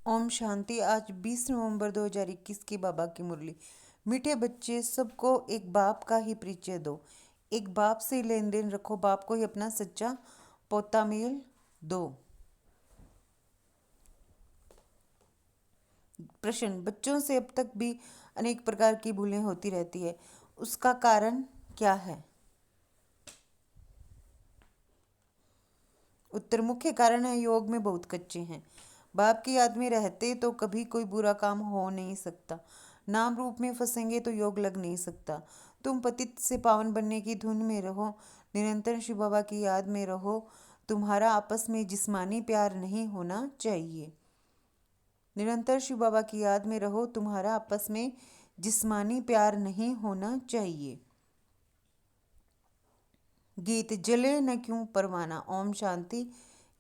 ओम शांति। आज 20 नवंबर 2021 की बाबा की मुरली। मीठे बच्चे, सबको एक बाप का ही परिचय दो। एक बाप से लेन देन रखो, बाप को ही अपना सच्चा पोता मेल दो। प्रश्न: बच्चों से अब तक भी अनेक प्रकार की भूलें होती रहती है, उसका कारण क्या है? उत्तर: मुख्य कारण है योग में बहुत कच्चे हैं। बाप की याद में रहते तो कभी कोई बुरा काम हो नहीं सकता। नाम रूप में फंसेंगे तो योग लग नहीं सकता। तुम पतित से पावन बनने की धुन में रहो, निरंतर शिव बाबा की याद में रहो। तुम्हारा आपस में जिस्मानी प्यार नहीं होना चाहिए। निरंतर शिव बाबा की याद में रहो, तुम्हारा आपस में जिस्मानी प्यार नहीं होना चाहिए। गीत: जले न क्यों परवाना। ओम शांति।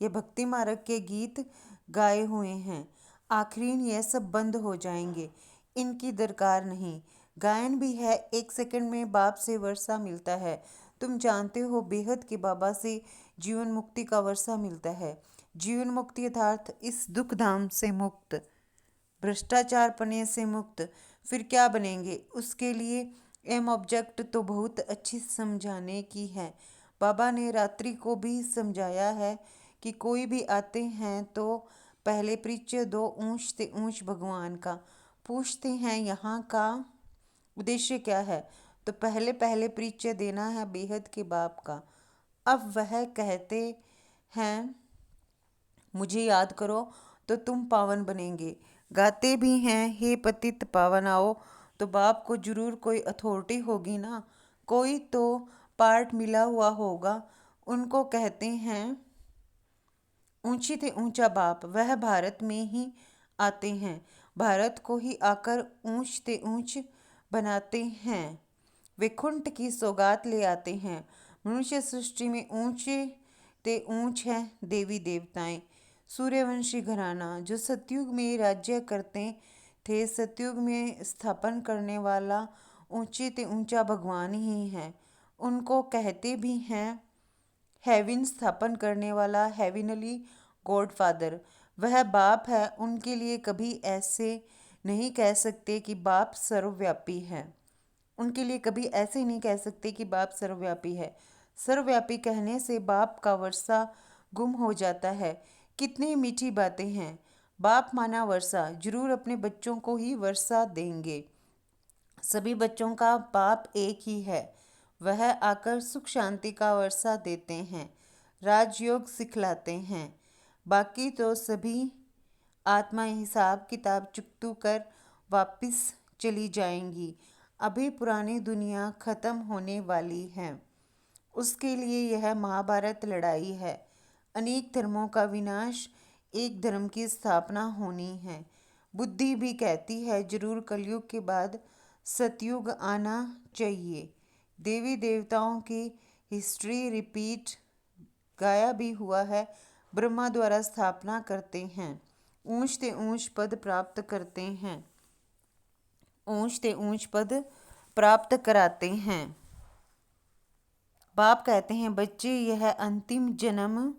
ये भक्ति मार्ग के गीत गाए हुए हैं। आखिरीन ये सब बंद हो जाएंगे, इनकी दरकार नहीं। गायन भी है, 1 सेकंड में बाप से वर्षा मिलता है। तुम जानते हो, बेहद के बाबा से जीवन मुक्ति का वर्षा मिलता है। जीवन मुक्ति अर्थात इस दुख धाम से मुक्त, भ्रष्टाचार पने से मुक्त। फिर क्या बनेंगे? उसके लिए एम ऑब्जेक्ट तो बहुत अच्छी समझाने की है। बाबा ने रात्रि को भी समझाया है कि कोई भी आते हैं तो पहले परिचय दो ऊंच से ऊंच भगवान का। पूछते हैं यहाँ का उद्देश्य क्या है, तो पहले पहले परिचय देना है बेहद के बाप का। अब वह कहते हैं, मुझे याद करो तो तुम पावन बनेंगे। गाते भी हैं, हे पतित पावन आओ। तो बाप को जरूर कोई अथॉरिटी होगी ना, कोई तो पार्ट मिला हुआ होगा। उनको कहते हैं ऊंची ते ऊंचा बाप। वह भारत में ही आते हैं, भारत को ही आकर ऊंच ते ऊंच बनाते हैं। वैकुंठ की सौगात ले आते हैं। मनुष्य सृष्टि में ऊंचे ते ऊंच हैं देवी देवताएं। सूर्यवंशी घराना जो सतयुग में राज्य करते थे, सतयुग में स्थापन करने वाला ऊंचे ते ऊंचा भगवान ही है। उनको कहते भी हैं हेविन स्थापन करने वाला, हेविनली गॉडफादर। वह बाप है। उनके लिए कभी ऐसे नहीं कह सकते कि बाप सर्वव्यापी है। उनके लिए कभी ऐसे नहीं कह सकते कि बाप सर्वव्यापी है। सर्वव्यापी कहने से बाप का वर्षा गुम हो जाता है। कितनी मीठी बातें हैं। बाप माना वर्षा, जरूर अपने बच्चों को ही वर्षा देंगे। सभी बच्चों का बाप एक ही है। वह आकर सुख शांति का वर्षा देते हैं, राजयोग सिखलाते हैं। बाकी तो सभी आत्मा हिसाब किताब चुकतू कर वापिस चली जाएंगी। अभी पुरानी दुनिया खत्म होने वाली है, उसके लिए यह महाभारत लड़ाई है। अनेक धर्मों का विनाश, एक धर्म की स्थापना होनी है। बुद्धि भी कहती है जरूर कलयुग के बाद सतयुग आना चाहिए। देवी देवताओं की हिस्ट्री रिपीट गाया भी हुआ है। ब्रह्मा द्वारा स्थापना करते हैं, ऊंच ते ऊंच पद प्राप्त करते हैं, ऊंच ते ऊंच पद प्राप्त कराते हैं। बाप कहते हैं, बच्चे यह अंतिम जन्म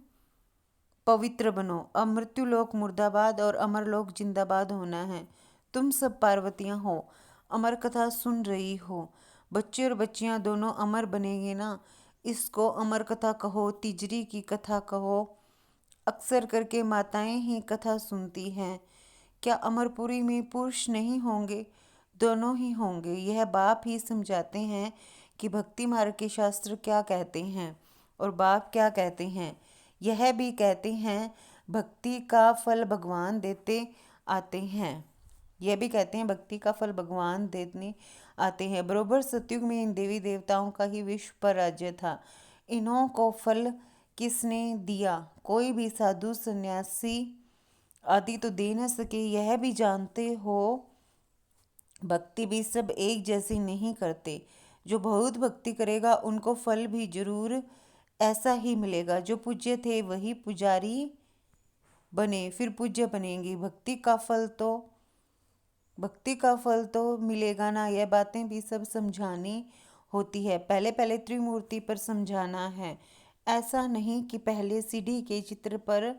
पवित्र बनो। अब मृत्युलोक मुर्दाबाद और अमरलोक जिंदाबाद होना है। तुम सब पार्वतियां हो, अमर कथा सुन रही हो। बच्चे और बच्चियां दोनों अमर बनेंगे ना। इसको अमर कथा कहो, तिजरी की कथा कहो। अक्सर करके माताएं ही कथा सुनती हैं। क्या अमरपुरी में पुरुष नहीं होंगे? दोनों ही होंगे। यह बाप ही समझाते हैं कि भक्ति मार्ग के शास्त्र क्या कहते हैं और बाप क्या कहते हैं। यह भी कहते हैं भक्ति का फल भगवान देते आते हैं। यह भी कहते हैं भक्ति का फल भगवान देने आते हैं। बरोबर सतयुग में इन देवी देवताओं का ही विश्व पर राज्य था। इन्हों को फल किसने दिया? कोई भी साधु सन्यासी आदि तो दे न सके। यह भी जानते हो, भक्ति भी सब एक जैसी नहीं करते। जो बहुत भक्ति करेगा उनको फल भी जरूर ऐसा ही मिलेगा। जो पूज्य थे वही पुजारी बने, फिर पूज्य बनेंगे। भक्ति का फल तो मिलेगा ना। यह बातें भी सब समझानी होती है। पहले पहले त्रिमूर्ति पर समझाना है। ऐसा नहीं कि पहले सीढ़ी के चित्र पर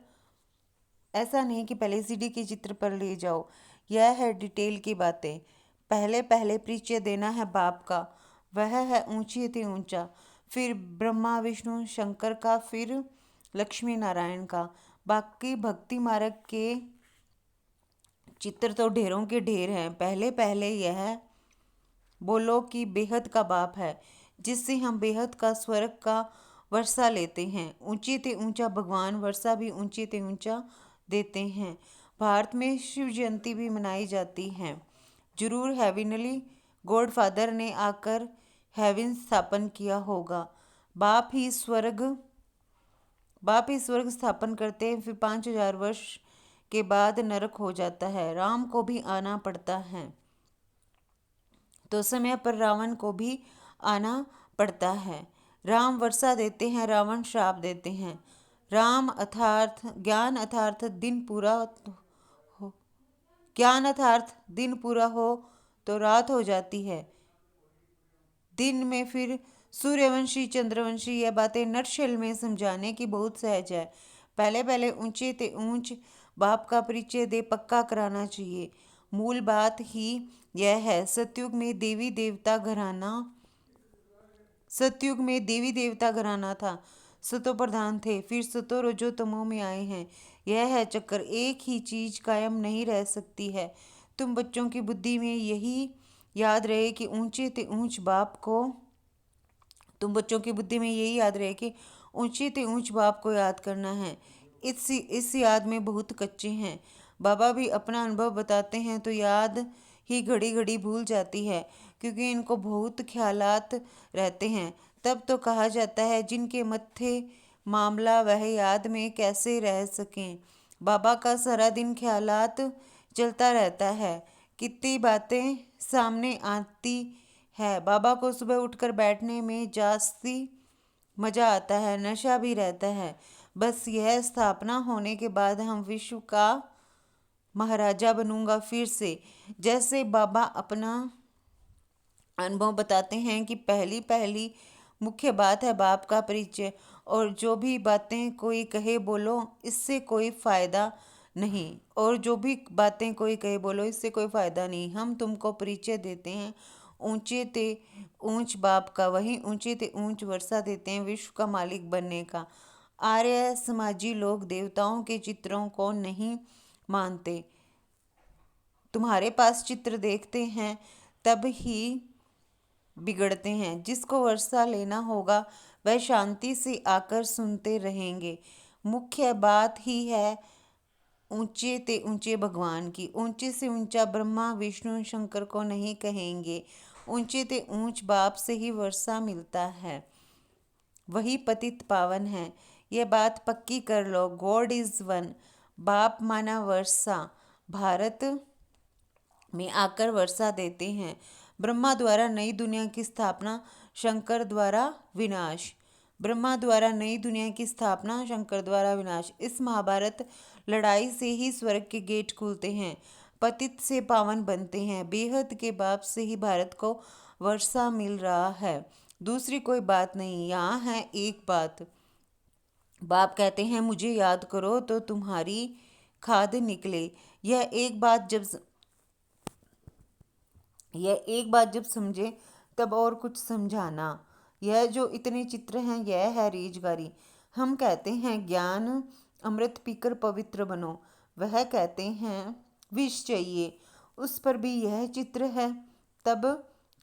ऐसा नहीं कि पहले सीडी के चित्र पर ले जाओ। यह है डिटेल की बातें। पहले पहले परिचय देना है बाप का, वह है ऊंची अति ऊंचा, फिर ब्रह्मा विष्णु शंकर का, फिर लक्ष्मी नारायण का। बाकी भक्ति मार्ग के चित्र तो ढेरों के ढेर हैं। पहले पहले यह बोलो कि बेहद का बाप है, जिससे हम बेहद का स्वर्ग का वर्षा लेते हैं। ऊंचे ते ऊंचा भगवान वर्षा भी ऊंचे ते ऊंचा देते हैं। भारत में शिव जयंती भी मनाई जाती है। जरूर हेविनली गॉड फादर ने आकर हेवन स्थापन किया होगा। बाप ही स्वर्ग बाप ही स्वर्ग स्थापन करते हैं, फिर 5000 वर्ष के बाद नरक हो जाता है। राम को भी आना पड़ता है, तो समय पर रावण को भी आना पड़ता है। राम वर्षा देते हैं, रावण श्राप देते हैं। राम अर्थात ज्ञान अर्थात दिन पूरा हो ज्ञान अर्थात दिन पूरा हो तो रात हो जाती है। दिन में फिर सूर्यवंशी चंद्रवंशी यह बातें नटशेल में समझाने की बहुत सहज है। पहले पहले ऊंचे ते ऊंच बाप का परिचय दे पक्का कराना चाहिए। मूल बात ही यह है। सतयुग में देवी देवता घराना था। सतो प्रधान थे, फिर सतो रजो तमो में आए हैं। यह है चक्कर। एक ही चीज कायम नहीं रह सकती है। तुम बच्चों की बुद्धि में यही याद रहे कि ऊंचे ते ऊंच बाप को तुम बच्चों की बुद्धि में यही याद रहे कि ऊंचे ते ऊंच बाप को याद करना है। इस याद में बहुत कच्चे हैं। बाबा भी अपना अनुभव बताते हैं तो याद ही घड़ी घड़ी भूल जाती है, क्योंकि इनको बहुत ख्यालात रहते हैं। तब तो कहा जाता है जिनके मत्थे मामला वह याद में कैसे रह सकें। बाबा का सारा दिन ख्यालात चलता रहता है। कितनी बातें सामने आती है। बाबा को सुबह उठकर बैठने में जास्ती मजा आता है, नशा भी रहता है। बस यह स्थापना होने के बाद हम विश्व का महाराजा बनूंगा फिर से। जैसे बाबा अपना अनुभव बताते हैं कि पहली पहली मुख्य बात है बाप का परिचय। और जो भी बातें कोई कहे बोलो इससे कोई फायदा नहीं और जो भी बातें कोई कहे बोलो इससे कोई फायदा नहीं। हम तुमको परिचय देते हैं ऊंचे ते ऊंच बाप का, वही ऊंचे ते ऊंच वर्षा देते हैं विश्व का मालिक बनने का। आर्य समाजी लोग देवताओं के चित्रों को नहीं मानते। तुम्हारे पास चित्र देखते हैं तब ही बिगड़ते हैं। जिसको वर्षा लेना होगा वह शांति से आकर सुनते रहेंगे। मुख्य बात ही है ऊंचे ते ऊंचे भगवान की। ऊंचे से ऊंचा ब्रह्मा विष्णु शंकर को नहीं कहेंगे। ऊंचे ते ऊंच बाप से ही वर्षा मिलता है, वही पतित पावन है। यह बात पक्की कर लो। God is one. बाप माना वर्षा। भारत में आकर वर्षा देते हैं। ब्रह्मा द्वारा नई दुनिया की स्थापना, शंकर द्वारा विनाश। ब्रह्मा द्वारा नई दुनिया की स्थापना, शंकर द्वारा विनाश। इस महाभारत लड़ाई से ही स्वर्ग के गेट खुलते हैं, पतित से पावन बनते हैं। बेहद के बाप से ही भारत को वर्षा मिल रहा है, दूसरी कोई बात नहीं। यहाँ है एक बात। बाप कहते हैं मुझे याद करो तो तुम्हारी खाद निकले। यह एक बात जब समझे तब और कुछ समझाना। यह जो इतने चित्र हैं यह है रीजगारी। हम कहते हैं ज्ञान अमृत पीकर पवित्र बनो, वह कहते हैं विष चाहिए, उस पर भी यह चित्र है। तब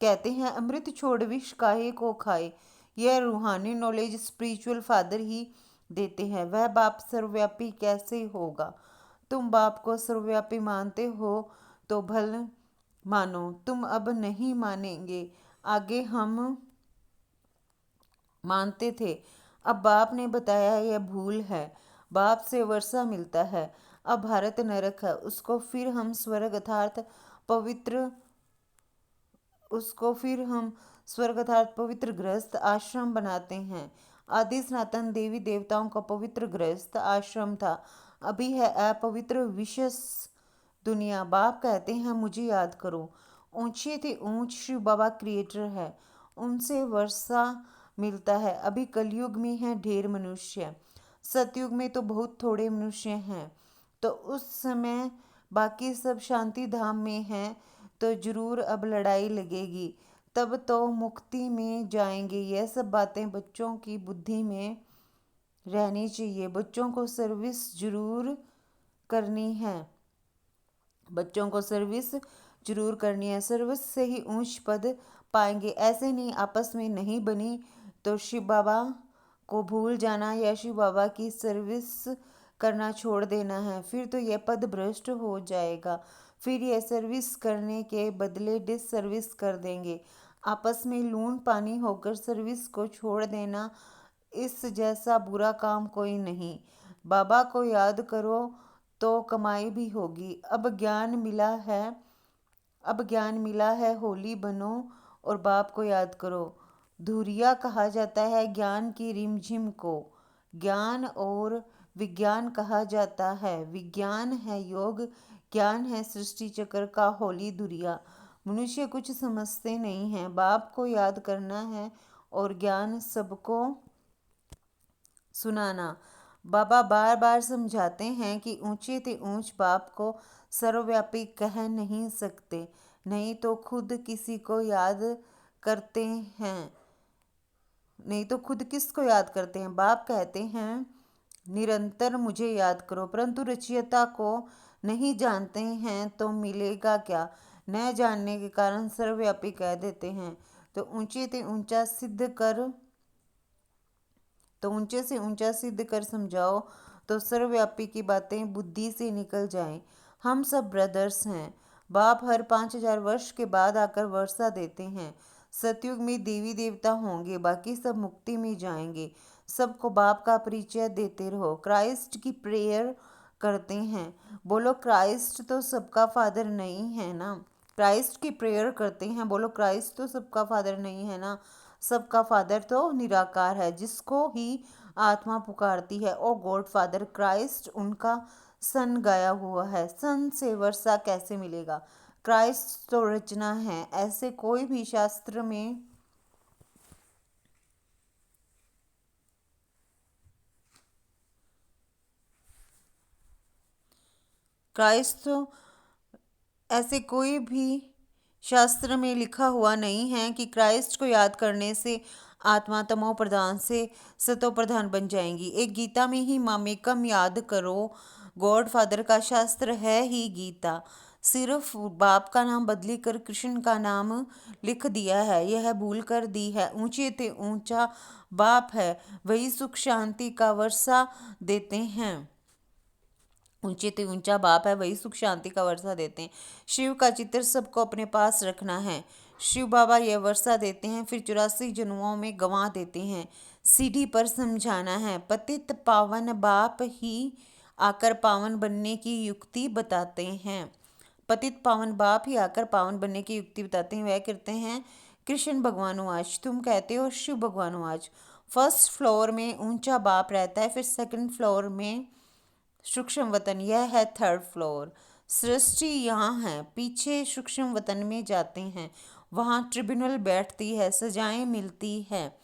कहते हैं अमृत छोड़ विष काहे को खाए। यह रूहानी नॉलेज स्पिरिचुअल फादर ही देते हैं। वह बाप सर्वव्यापी कैसे होगा। तुम बाप को सर्वव्यापी मानते हो तो भल मानो, तुम अब नहीं मानेंगे। आगे हम मानते थे, अब बाप ने बताया यह भूल है। बाप से वर्षा मिलता है, अब भारत नरक है। उसको फिर हम पवित्र गृहस्थ आश्रम बनाते हैं। आदि सनातन देवी देवताओं का पवित्र गृहस्थ आश्रम था, अभी है अपवित्र विशेष दुनिया। बाप कहते हैं मुझे याद करो। ऊंचे थे ऊंच शिव बाबा क्रिएटर है, उनसे वर्षा मिलता है। अभी कलयुग में है ढेर मनुष्य, सतयुग में तो बहुत थोड़े मनुष्य हैं। तो उस समय बाकी सब शांति धाम में हैं, तो जरूर अब लड़ाई लगेगी, तब तो मुक्ति में जाएंगे। यह सब बातें बच्चों की बुद्धि में रहनी चाहिए। बच्चों को सर्विस जरूर करनी है, बच्चों को सर्विस जरूर करनी है, सर्विस से ही ऊंच पद पाएंगे। ऐसे नहीं, आपस में नहीं बनी तो शिव बाबा को भूल जाना या शिव बाबा की सर्विस करना छोड़ देना है, फिर तो यह पद भ्रष्ट हो जाएगा। फिर यह सर्विस करने के बदले डिस सर्विस कर देंगे। आपस में लून पानी होकर सर्विस को छोड़ देना, इस जैसा बुरा काम कोई नहीं। बाबा को याद करो तो कमाई भी होगी। अब ज्ञान मिला है, होली बनो और बाप को याद करो। धुरिया कहा जाता है ज्ञान की रिमझिम को। ज्ञान और विज्ञान कहा जाता है। विज्ञान है योग, ज्ञान है सृष्टि चक्र का होली धुरिया। मनुष्य कुछ समझते नहीं हैं। बाप को याद करना है और ज्ञान सबको सुनाना। बाबा बार बार समझाते हैं कि ऊंचे ते ऊंच बाप को सर्वव्यापी कह नहीं सकते, नहीं तो खुद किसी को याद करते हैं, नहीं तो खुद किसको याद करते हैं। बाप कहते हैं निरंतर मुझे याद करो, परंतु रचयिता को नहीं जानते हैं तो मिलेगा क्या। न जानने के कारण सर्वव्यापी कह देते हैं। तो ऊंचे से ऊंचा सिद्ध कर समझाओ तो सर्वव्यापी की बातें बुद्धि से निकल जाएं। हम सब ब्रदर्स हैं। बाप हर 5,000 वर्ष के बाद आकर वर्षा देते हैं। सतयुग में देवी देवता होंगे, बाकी सब मुक्ति में जाएंगे। सबको बाप का परिचय देते रहो। क्राइस्ट की प्रेयर करते हैं, बोलो क्राइस्ट तो सबका फादर नहीं है ना। क्राइस्ट की प्रेयर करते हैं, बोलो क्राइस्ट तो सबका फादर नहीं है ना। सबका फादर तो निराकार है, जिसको ही आत्मा पुकारती है। ओ गॉड फादर क्राइस्ट उनका सन गाया हुआ है। सन से वर्षा कैसे मिलेगा। क्राइस्ट तो रचना है, ऐसे कोई भी शास्त्र में क्राइस्ट तो ऐसे कोई भी शास्त्र में लिखा हुआ नहीं है कि क्राइस्ट को याद करने से आत्मा तमो प्रधान से सतो प्रधान बन जाएंगी। एक गीता में ही मामेकम याद करो, गॉड फादर का शास्त्र है ही गीता। सिर्फ बाप का नाम बदली कर कृष्ण का नाम लिख दिया है, यह भूल कर दी है। ऊंचे ते ऊंचा बाप है, वही सुख शांति का वर्षा देते हैं। ऊंचे ते ऊंचा बाप है, वही सुख शांति का वर्षा देते हैं। शिव का चित्र सबको अपने पास रखना है। शिव बाबा यह वर्षा देते हैं, फिर 84 जन्मों में गंवा देते हैं। सीढ़ी पर समझाना है। पतित पावन बाप ही आकर पावन बनने की युक्ति बताते हैं। पतित पावन बाप ही आकर पावन बनने की युक्ति बताते हैं। वह कहते हैं कृष्ण भगवानुवाच, तुम कहते हो शिव भगवानुवाच। फर्स्ट फ्लोर में ऊंचा बाप रहता है, फिर सेकंड फ्लोर में सूक्ष्म वतन, यह है थर्ड फ्लोर। सृष्टि यहाँ है, पीछे सूक्ष्म वतन में जाते हैं, वहाँ ट्रिब्यूनल बैठती है, सजाएं मिलती है।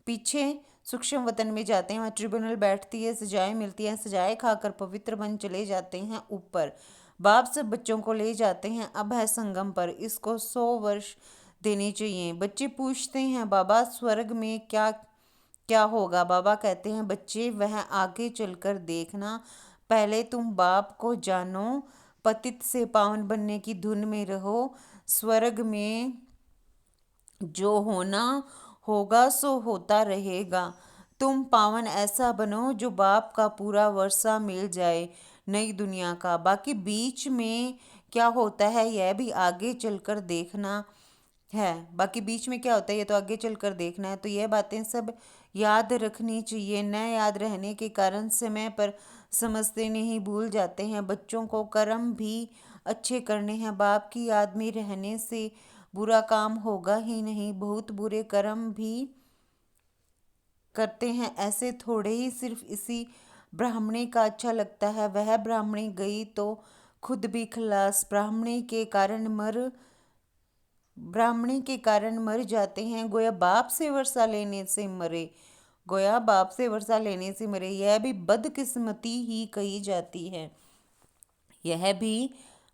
पीछे सूक्ष्म वतन में जाते हैं, वहाँ ट्रिब्यूनल बैठती है, सजाएं मिलती हैं। सजाएं खाकर पवित्र बन चले जाते हैं ऊपर। बाप सब बच्चों को ले जाते हैं। अब है संगम पर, इसको 100 वर्ष देने चाहिए। बच्चे पूछते हैं बाबा स्वर्ग में क्या क्या होगा। बाबा कहते हैं बच्चे वह आगे चलकर देखना, पहले तुम बाप को जानो, पतित से पावन बनने की धुन में रहो। स्वर्ग में जो होना होगा सो होता रहेगा। तुम पावन ऐसा बनो जो बाप का पूरा वर्षा मिल जाए नई दुनिया का। बाकी बीच में क्या होता है यह भी आगे चलकर देखना है। बाकी बीच में क्या होता है ये तो आगे चलकर देखना है। तो यह बातें सब याद रखनी चाहिए। न याद रहने के कारण समय पर समझते नहीं, भूल जाते हैं। बच्चों को कर्म भी अच्छे करने हैं। बाप की याद में रहने से बुरा काम होगा ही नहीं, बहुत बुरे कर्म भी करते हैं। ऐसे थोड़े ही सिर्फ इसी ब्राह्मणी का अच्छा लगता है। वह ब्राह्मणी गई तो खुद भी खलास। ब्राह्मणी के कारण मर जाते हैं, गोया बाप से वर्षा लेने से मरे। गोया बाप से वर्षा लेने से मरे, यह भी बदकिस्मती ही कही जाती है। यह भी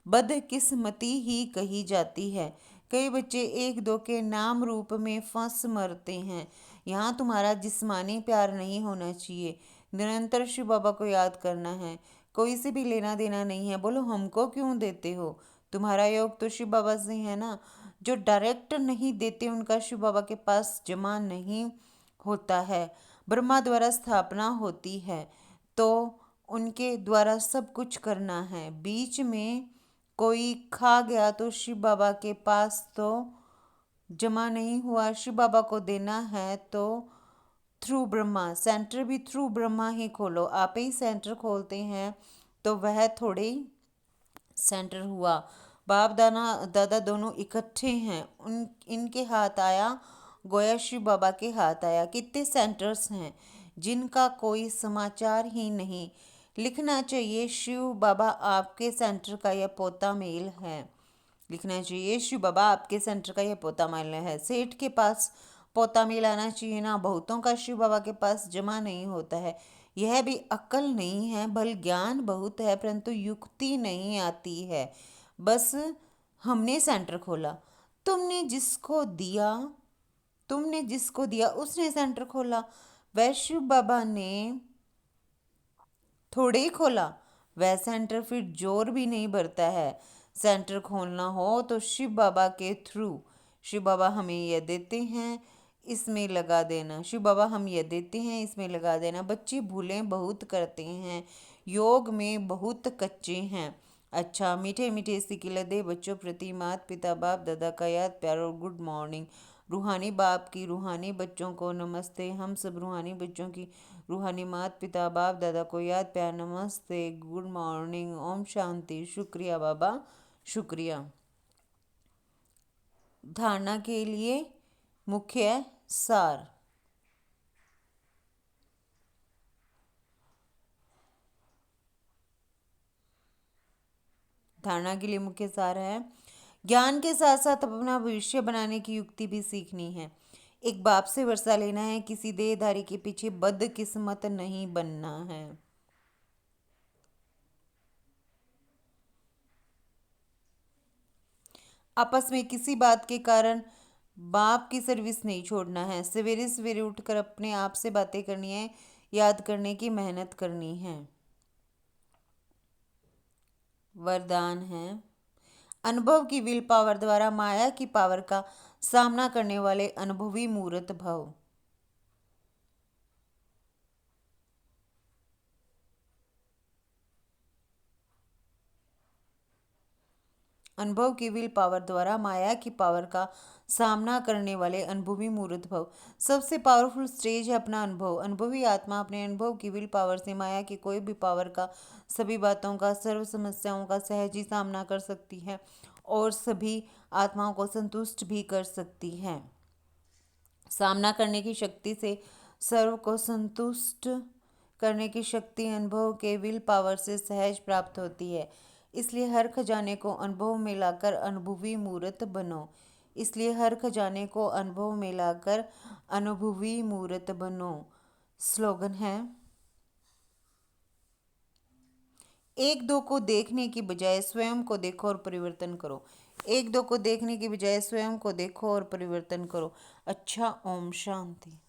बदकिस्मती ही कही जाती है। कई बच्चे एक दो के नाम रूप में फंस मरते हैं। यहाँ तुम्हारा जिस्मानी प्यार नहीं होना चाहिए, निरंतर शिव बाबा को याद करना है। कोई से भी लेना देना नहीं है। बोलो हमको क्यों देते हो? तुम्हारा योग तो शिव बाबा से है ना। जो डायरेक्ट नहीं देते उनका शिव बाबा के पास जमा नहीं होता है। ब्रह्मा द्वारा स्थापना होती है तो उनके द्वारा सब कुछ करना है। बीच में कोई खा गया तो शिव बाबा के पास तो जमा नहीं हुआ, शिव बाबा को देना है तो थ्रू ब्रह्मा। सेंटर भी थ्रू ब्रह्मा ही खोलो। आप ही सेंटर खोलते हैं तो वह थोड़े सेंटर हुआ। बाप दाना दादा दोनों इकट्ठे हैं। उन इनके हाथ आया गोया शिव बाबा के हाथ आया। कितने सेंटर्स हैं जिनका कोई समाचार ही नहीं। लिखना चाहिए शिव बाबा आपके सेंटर का यह पोता मेल है। लिखना चाहिए शिव बाबा आपके सेंटर का यह पोता मेल है। सेठ के पास पोता मेल आना चाहिए ना। बहुतों का शिव बाबा के पास जमा नहीं होता है। यह भी अक्ल नहीं है, बल ज्ञान बहुत है परंतु युक्ति नहीं आती है। बस हमने सेंटर खोला। तुमने जिसको दिया तुमने जिसको दिया उसने सेंटर खोला। वह शिव बाबा ने थोड़े ही खोला। वह सेंटर फिर जोर भी नहीं भरता है। सेंटर खोलना हो तो शिव बाबा के थ्रू। शिव बाबा हमें यह देते हैं, इसमें लगा देना। शिव बाबा हम यह देते हैं, इसमें लगा देना। बच्चे भूलें बहुत करते हैं, योग में बहुत कच्चे हैं। अच्छा, मीठे मीठे सिकिल दे बच्चों प्रति माता पिता बाप दादा का याद प्यार और गुड मॉर्निंग। रूहानी बाप की रूहानी बच्चों को नमस्ते। हम सब रूहानी बच्चों की रूहानी माता पिता बाप दादा को याद प्यार नमस्ते, गुड मॉर्निंग, ओम शांति। शुक्रिया बाबा, शुक्रिया। धारणा के लिए मुख्य सार। धारणा के लिए मुख्य सार है, ज्ञान के साथ साथ अपना भविष्य बनाने की युक्ति भी सीखनी है। एक बाप से वर्षा लेना है, किसी देहधारी के पीछे बदकिस्मत नहीं बनना है। आपस में किसी बात के कारण बाप की सर्विस नहीं छोड़ना है। सवेरे सवेरे उठकर अपने आप से बातें करनी है, याद करने की मेहनत करनी है। वरदान है, अनुभव की विल पावर द्वारा माया की पावर का सामना करने वाले अनुभवी मूर्त भव। अनुभव की विल पावर द्वारा माया की पावर का सामना करने वाले अनुभवी मूर्त भव। सबसे पावरफुल स्टेज है अपना अनुभव। अनुभवी आत्मा अपने अनुभव की विल पावर से माया की कोई भी पावर का, सभी बातों का, सर्व समस्याओं का सहज ही सामना कर सकती है और सभी आत्माओं को संतुष्ट भी कर सकती है। सामना करने की शक्ति से सर्व को संतुष्ट करने की शक्ति अनुभव के विल पावर से सहज प्राप्त होती है। इसलिए हर खजाने को अनुभव में लाकर अनुभवी मूर्त बनो। इसलिए हर खजाने को अनुभव में लाकर अनुभवी मूर्त बनो। स्लोगन है, एक दो को देखने की बजाय स्वयं को देखो और परिवर्तन करो। एक दो को देखने की बजाय स्वयं को देखो और परिवर्तन करो। अच्छा, ओम शांति।